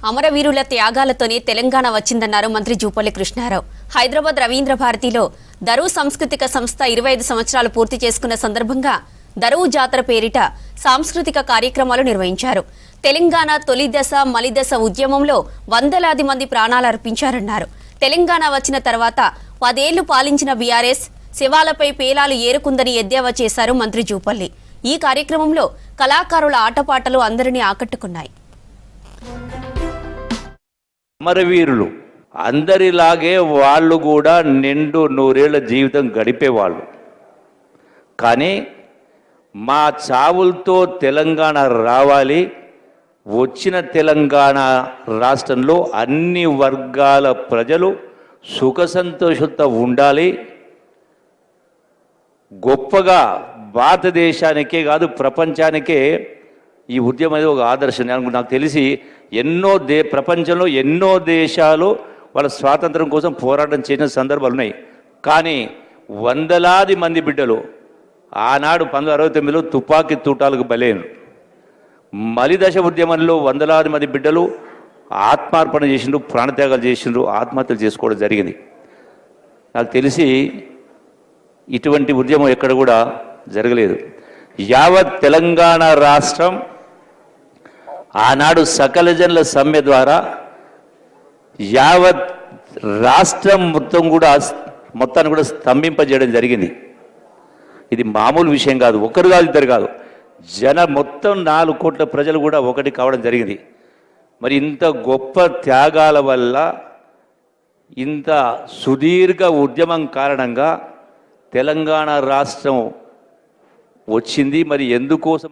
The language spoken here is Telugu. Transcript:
అమరవీరుల త్యాగాలతోనే తెలంగాణ వచ్చిందన్నారు మంత్రి జూపల్లి కృష్ణారావు. హైదరాబాద్ రవీంద్ర భారతిలో దరువు సాంస్కృతిక సంస్థ 25 సంవత్సరాలు పూర్తి చేసుకున్న సందర్భంగా దరువు జాతర పేరిట సాంస్కృతిక కార్యక్రమాలు నిర్వహించారు. తెలంగాణ తొలి దశ మలిదశ ఉద్యమంలో వందలాది మంది ప్రాణాలర్పించారన్నారు. తెలంగాణ వచ్చిన తర్వాత 10 ఏళ్లు పాలించిన బీఆర్ఎస్ శివాలపై పేలాలు ఏరుకుందని ఎద్దేవా చేశారు మంత్రి జూపల్లి. ఈ కార్యక్రమంలో కళాకారుల ఆటపాటలు అందరినీ ఆకట్టుకున్నాయి. అమరవీరులు అందరిలాగే వాళ్ళు కూడా నిండు 100 ఏళ్ల జీవితం గడిపేవాళ్ళు. కానీ మా చావులతో తెలంగాణ రావాలి, వచ్చిన తెలంగాణ రాష్ట్రంలో అన్ని వర్గాల ప్రజలు సుఖ సంతోషంతో ఉండాలి, గొప్పగా భారతదేశానికే కాదు ప్రపంచానికే ఈ ఉద్యమం అనేది ఒక ఆదర్శం. నాకు తెలిసి ప్రపంచంలో ఎన్నో దేశాలు వాళ్ళ స్వాతంత్రం కోసం పోరాటం చేసిన సందర్భాలు ఉన్నాయి. కానీ వందలాది మంది బిడ్డలు ఆనాడు 1969లో తుపాకీ తూటాలకు బలైన మలిదశ ఉద్యమంలో వందలాది మంది బిడ్డలు ఆత్మార్పణ చేసిండ్రు, ప్రాణత్యాగాలు చేసిండ్రు, ఆత్మహత్యలు చేసుకోవడం జరిగింది. నాకు తెలిసి ఇటువంటి ఉద్యమం ఎక్కడ కూడా జరగలేదు. యావత్ తెలంగాణ రాష్ట్రం ఆనాడు సకల జనుల సమ్మె ద్వారా యావత్ రాష్ట్రం మొత్తాన్ని కూడా స్తంభింపజేయడం జరిగింది. ఇది మామూలు విషయం కాదు, ఒకరు కాదు, ఇద్దరు కాదు, మొత్తం 4 కోట్ల ప్రజలు కూడా ఒకటి కావడం జరిగింది. మరి ఇంత గొప్ప త్యాగాల వల్ల, ఇంత సుదీర్ఘ ఉద్యమం కారణంగా తెలంగాణ రాష్ట్రం వచ్చింది. మరి ఎందుకోసం